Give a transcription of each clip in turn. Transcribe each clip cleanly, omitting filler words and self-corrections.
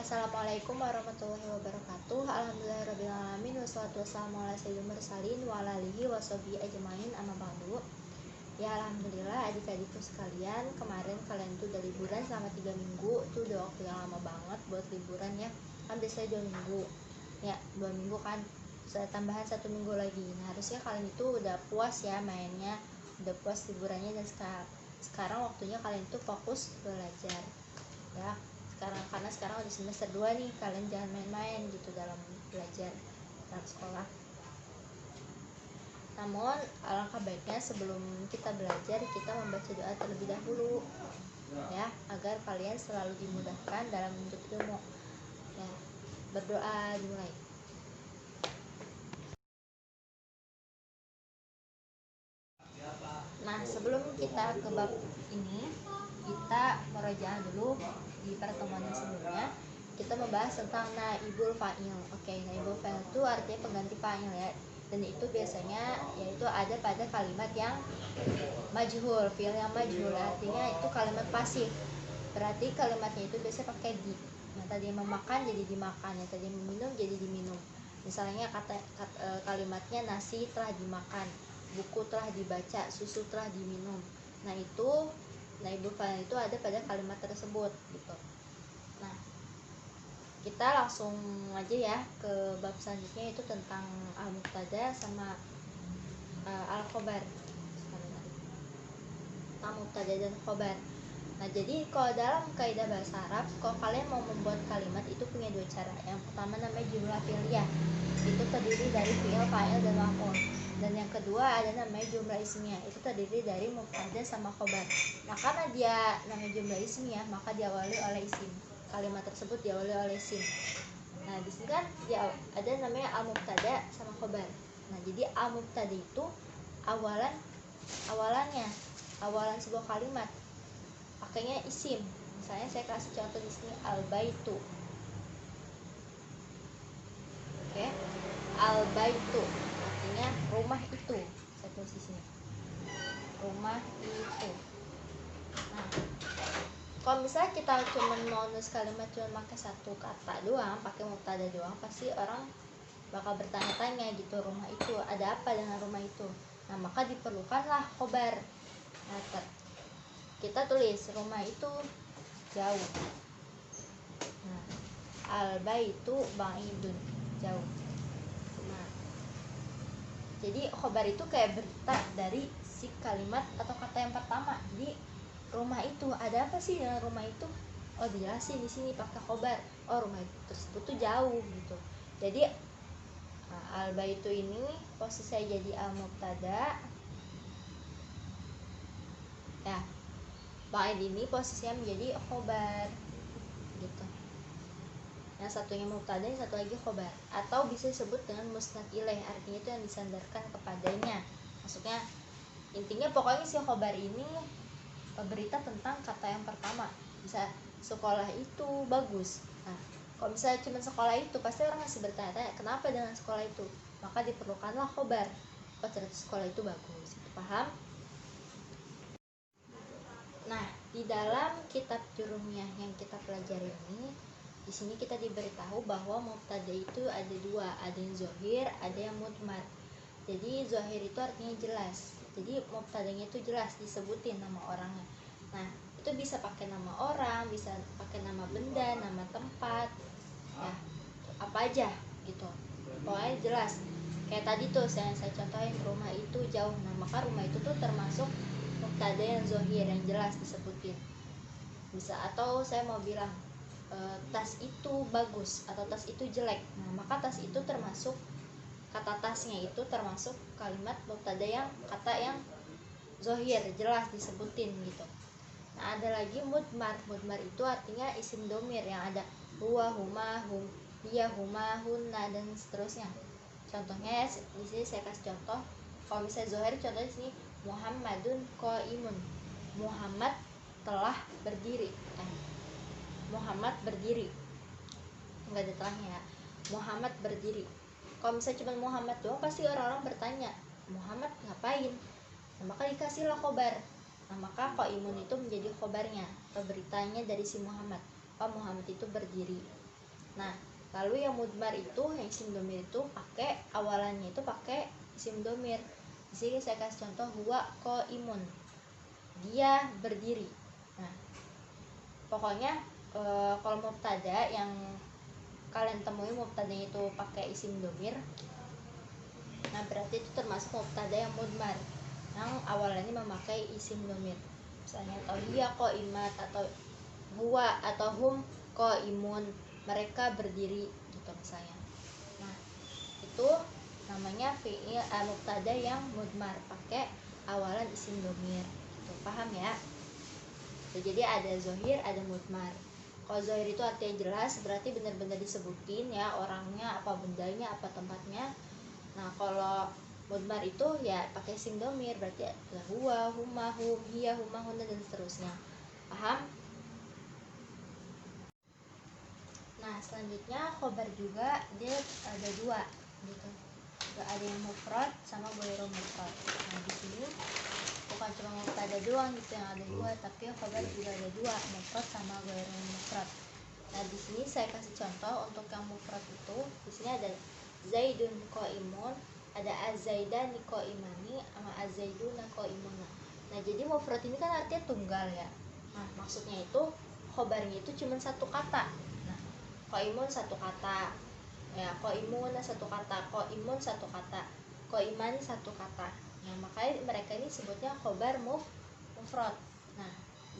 Assalamualaikum warahmatullahi wabarakatuh. Alhamdulillahirrabbilalamin. Wassalatu wassalamu ala sayyidil mursalin wa ala alihi wa sahbihi ajmain, amma ba'du. Ya alhamdulillah adik-adikku sekalian, kemarin kalian tuh udah liburan selama 3 minggu. Itu udah waktu yang lama banget buat liburan ya. Kan biasanya 2 minggu. Ya, 2 minggu kan. Saya tambahan 1 minggu lagi. Nah, harusnya kalian itu udah puas ya mainnya, udah puas liburannya, dan sekarang waktunya kalian tuh fokus belajar. Ya, karena sekarang udah semester 2 nih, kalian jangan main-main gitu dalam belajar dalam sekolah. Namun alangkah baiknya sebelum kita belajar, kita membaca doa terlebih dahulu ya, agar kalian selalu dimudahkan dalam menuntut ilmu ya. Berdoa dimulai. Nah, sebelum kita ke bab ini, kita merojaah dulu di pertemuan yang sebelumnya. Kita membahas tentang naibul fa'il. Oke, naibul fa'il itu artinya pengganti fa'il ya. Dan itu biasanya yaitu ada pada kalimat yang majhul, fi'il yang majhul, artinya itu kalimat pasif. Berarti kalimatnya itu biasanya pakai di. Yang tadi memakan jadi dimakan, yang tadi meminum jadi diminum. Misalnya kalimatnya nasi telah dimakan, buku telah dibaca, susu telah diminum. Nah, itu naibul fa'il itu ada pada kalimat tersebut gitu. Nah, kita langsung aja ya ke bab selanjutnya, itu tentang al-mubtada sama al-khobar. Tentang mubtada dan khobar. Nah, jadi kalau dalam kaidah bahasa Arab, kalau kalian mau membuat kalimat itu punya 2 cara. Yang pertama namanya jumlah fi'liyah. Itu terdiri dari fi'il, fa'il, dan maf'ul. Dan yang kedua ada namanya jumlah ismiyah. Itu terdiri dari mubtada sama khobar. Nah, karena dia namanya jumlah ismiyah, maka diawali oleh isim. Kalimat tersebut diawali oleh isim. Nah, di sini kan dia ada namanya al-mubtada sama khobar. Nah, jadi al-mubtada itu awalan sebuah kalimat pakainya isim. Misalnya saya kasih contoh di sini al-baitu. Oke. Al-baitu artinya rumah itu. Saya tulis di sini. Rumah itu. Nah, kalau misalnya kita cuma mau nulis kalimat cuma pakai satu kata doang, pakai mubtada doang, pasti orang bakal bertanya-tanya gitu, rumah itu ada apa dengan rumah itu. Nah, maka diperlukanlah khobar. Nah, kita tulis rumah itu jauh. Nah, al-baitu ba'idun, jauh. Nah, jadi khobar itu kayak berita dari si kalimat atau kata yang pertama. Jadi rumah itu ada apa sih dengan rumah itu? Oh, dijelasin di sini pakai khobar. Oh, rumah tersebut tuh jauh gitu. Jadi al-baitu ini posisinya jadi al-mubtada. Ya, ba'id ini posisinya menjadi khobar gitu. Yang satunya mubtada, yang satu lagi khobar. Atau bisa disebut dengan musnad ilaih, artinya itu yang disandarkan kepadanya. Maksudnya intinya pokoknya si khobar ini berita tentang kata yang pertama. Bisa sekolah itu bagus. Nah, kalau misalnya cuma sekolah itu, pasti orang masih bertanya-tanya kenapa dengan sekolah itu. Maka diperlukanlah khobar. Oh, ternyata sekolah itu bagus. Paham? Nah, di dalam kitab Jurumiyah yang kita pelajari ini, di sini kita diberitahu bahwa mubtada itu ada 2, ada yang zohir, ada yang mudmar. Jadi zohir itu artinya jelas. Jadi mubtadanya itu jelas, disebutin nama orangnya. Nah, itu bisa pakai nama orang, bisa pakai nama benda, nama tempat, ya apa aja gitu. Pokoknya jelas. Kayak tadi tuh saya contohin rumah itu jauh. Nah, maka rumah itu tuh termasuk mubtada yang zohir, yang jelas disebutin. Bisa, atau saya mau bilang tas itu bagus atau tas itu jelek. Nah, maka tas itu termasuk, kata tasnya itu termasuk kalimat mubtada yang kata yang zohir, jelas disebutin gitu. Nah, ada lagi mudmar. Mudmar itu artinya isim domir yang ada huwa, huma, hum, dia, huma, hunna, dan seterusnya. Contohnya di sini saya kasih contoh. Kalau misalnya zohir, contohnya di sini Muhammadun qaimun. Muhammad telah berdiri. Muhammad berdiri, enggak ada telahnya ya. Muhammad berdiri. Kalau misalnya cuma Muhammad doang, pasti orang-orang bertanya Muhammad ngapain. Nah, maka dikasihlah khobar. Nah, maka qaimun itu menjadi khobarnya atau beritanya dari si Muhammad. Oh, Muhammad itu berdiri. Nah, lalu yang mudmar itu, yang isim domir itu pakai awalannya itu pakai isim domir. Di sini saya kasih contoh, huwa qaimun, dia berdiri. Nah, pokoknya kalau mubtada yang kalian temui mubtadanya itu pakai isim domir, nah berarti itu termasuk mubtada yang mudmar, yang awalannya memakai isim domir. Misalnya atau hiya qaimat, atau huwa atau hum qaimun, mereka berdiri gitu misalnya. Nah, itu namanya fi'il mubtada yang mudmar pakai awalan isim domir. Gitu, paham ya? Jadi ada zohir, ada mudmar. Kalau zohir itu artinya jelas, berarti benar-benar disebutin ya orangnya, apa bendanya, apa tempatnya. Nah, kalau mudmar itu ya pakai isim domir, berarti ya huwa, huma, hum, hiya, huma, hunna, dan seterusnya. Paham? Nah, selanjutnya khobar juga dia ada dua gitu. Ada yang mufrad sama ghairu mufrad. Nah, di sini bukan cuma mubtada doang gitu yang ada dua, tapi khobar juga ada dua, mufrad sama ghairu mufrad. Nah, di sini saya kasih contoh untuk yang mufrad itu. Di sini ada zaidun qaimun, ada azaidani qaimani, sama azaiduna qaimuna. Nah, jadi mufrad ini kan artinya tunggal ya. Nah, maksudnya itu khobarnya itu cuma satu kata. Nah, qaimun satu kata. Ya, qaimuna satu kata, qaimun satu kata, qaimani satu kata. Nah, makanya mereka ini sebutnya khobar mufrad. Nah,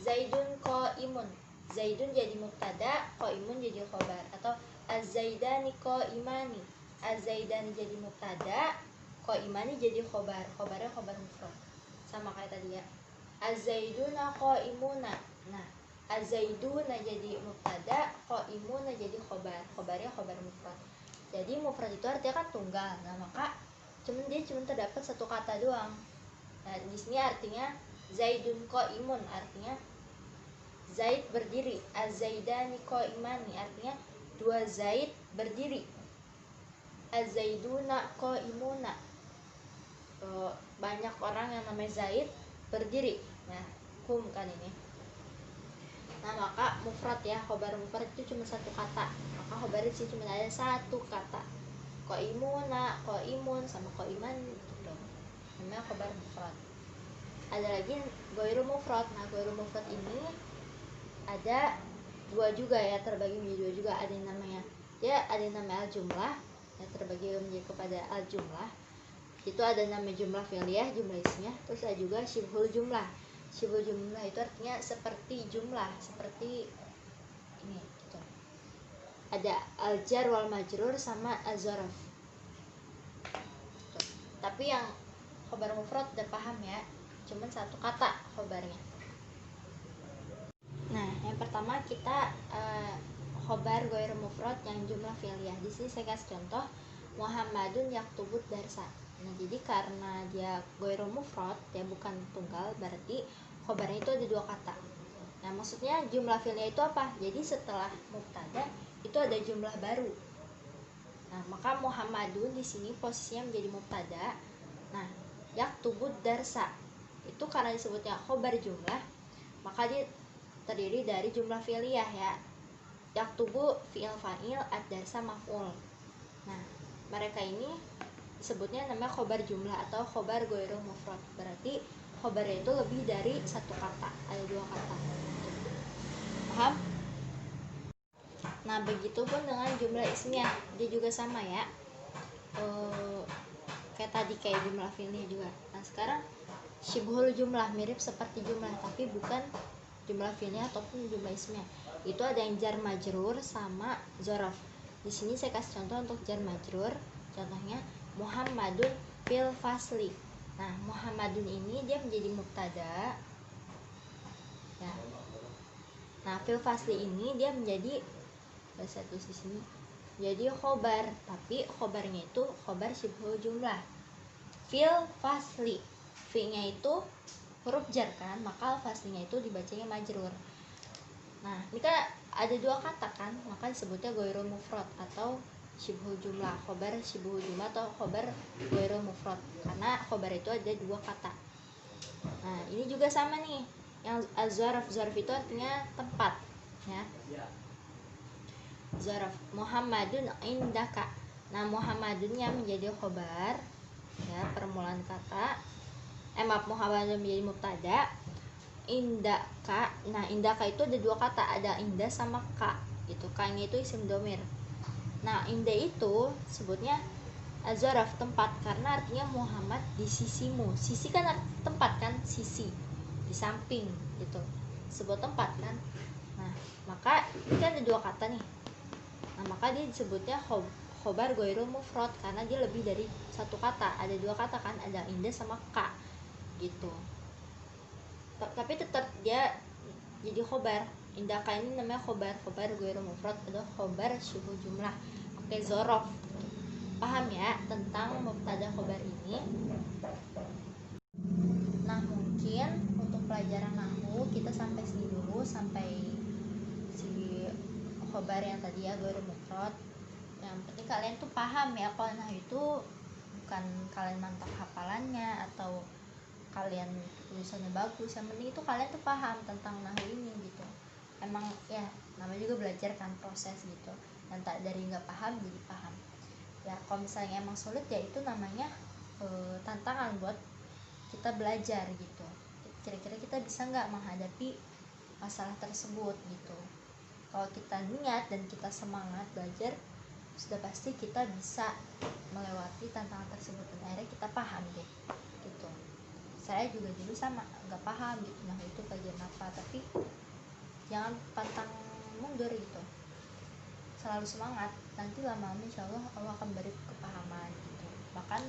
zaidun qaimun, zaidun jadi mubtada, qaimun jadi khobar. Atau az-zaidani qaimani, az-zaidani jadi mubtada, qaimani jadi khobar. Khobarnya khobar mufrad, sama kayak tadi ya. Az-zaiduna qaimuna. Nah, az-zaiduna jadi mubtada, qaimuna jadi khobar. Khobarnya khobar mufrad. Jadi mufrad itu artinya kan tunggal. Nah, maka dia cuma terdapat satu kata doang. Nah, di sini artinya zaidun qaimun, artinya zaid berdiri. Az-zaidani qaimani, artinya dua zaid berdiri. Az-zaiduna qaimuna, banyak orang yang namanya zaid berdiri. Nah, hum kan ini. Nah, maka mufrad ya, khobar mufrad itu cuma satu kata. Maka khobar di sini cuma ada satu kata. Qaimuna, qaimun, sama qaiman gitu. Namanya khobar mufrad. Ada lagi ghairu mufrad. Nah, ghairu mufrad ini ada dua juga ya, terbagi menjadi dua juga. Ada yang namanya al-jumlah, yang terbagi menjadi kepada al-jumlah. Itu ada namanya jumlah fi'liyah, jumlah ismiyah. Terus ada juga syibhul jumlah. Syibhul jumlah itu artinya seperti jumlah, seperti ini gitu. Ada al-jar wal majrur sama az-zarf. Tapi yang khobar mufrad udah paham ya, cuman satu kata khobarnya. Nah, yang pertama kita khobar ghairu mufrad yang jumlah fi'liyah. Di sini saya kasih contoh Muhammadun yaktubud darsa. Nah, jadi karena dia ghairu mufrad, dia bukan tunggal, berarti khobarnya itu ada dua kata. Nah, maksudnya jumlah fi'liyah itu apa? Jadi setelah mubtada itu ada jumlah baru. Nah, maka Muhammadun di sini posisinya menjadi mubtada. Nah, yaktubud darsa itu karena disebutnya khobar jumlah, maka dia terdiri dari jumlah fi'liyah ya. Yaktubu fi'il fa'il, ad-darsa maf'ul. Nah, mereka ini disebutnya namanya khobar jumlah atau khobar ghairu mufrad. Berarti khobarnya itu lebih dari satu kata, ada dua kata. Paham? Nah, begitupun dengan jumlah ismiyah, dia juga sama ya. Kayak tadi, kayak jumlah fi'liyah juga. Nah, sekarang syibhul jumlah, mirip seperti jumlah tapi bukan jumlah fi'liyah ataupun jumlah ismiyah. Itu ada yang jar majrur sama dzaraf. Di sini saya kasih contoh untuk jar majrur. Contohnya Muhammadun fil fasli. Nah, Muhammadun ini dia menjadi mubtada. Ya. Nah, fil fasli ini dia menjadi tulis di sini. Jadi khobar, tapi khobarnya itu khobar syibhul jumlah. Fil fasli. Fi-nya itu huruf jar kan, maka faslinya itu dibacanya majrur. Nah, ini kan ada dua kata kan, maka disebutnya ghairu mufrad atau syibhul jumlah, khobar syibhul jumlah atau khobar ghairu mufrad, karena khobar itu ada dua kata. Nah, ini juga sama nih, yang az-zarf, zarf itu artinya tempat ya. Zaraf Muhammadun indaka. Nah, Muhammadunnya menjadi khobar, ya, permulaan kata. Maaf, Muhammadun menjadi mubtada. Indaka. Nah, indaka itu ada dua kata, ada inda sama ka. Itu ka-nya itu isim domir. Nah, inda itu sebutnya zaraf tempat, karena artinya Muhammad di sisimu. Sisi kan tempat kan, sisi di samping gitu, sebut tempat kan. Nah, maka ini kan ada dua kata nih. Nah, maka dia disebutnya khobar goirul mufrad karena dia lebih dari satu kata, ada dua kata kan, ada inda sama ka gitu. Tapi tetap dia jadi khobar. Indaka ini namanya khobar goirul mufrad atau khobar syubuh jumlah pakai zorof. Paham ya tentang mubtada khobar ini? Nah, mungkin untuk pelajaran nahwu kita sampai sini dulu, sampai si khobar yang tadi ya, ghairul mufrad. Yang penting kalian tuh paham ya, kalau nahwu itu bukan kalian mantap hafalannya atau kalian tulisannya bagus, yang penting itu kalian tuh paham tentang nahwu ini gitu. Emang ya namanya juga belajar kan, proses gitu, dan tak dari nggak paham jadi paham ya. Kalau misalnya emang sulit ya itu namanya tantangan buat kita belajar gitu. Kira-kira kita bisa nggak menghadapi masalah tersebut gitu. Kalau kita niat dan kita semangat belajar, sudah pasti kita bisa melewati tantangan tersebut dan akhirnya kita paham deh gitu. Saya juga dulu sama nggak paham gitu, nah itu kajian apa, tapi jangan pantang mundur gitu, selalu semangat, nanti lama-lama insya Allah Allah akan beri kepahaman gitu. Bahkan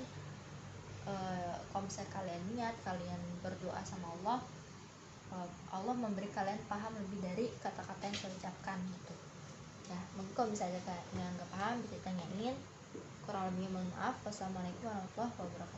kalau misalnya kalian niat, kalian berdoa sama Allah, Allah memberi kalian paham lebih dari kata-kata yang saya ucapkan gitu ya. Mungkin kalau misalnya kalian nggak paham bisa tanyain. Kurang lebihnya mohon maaf. Wassalamualaikum warahmatullahi wabarakatuh.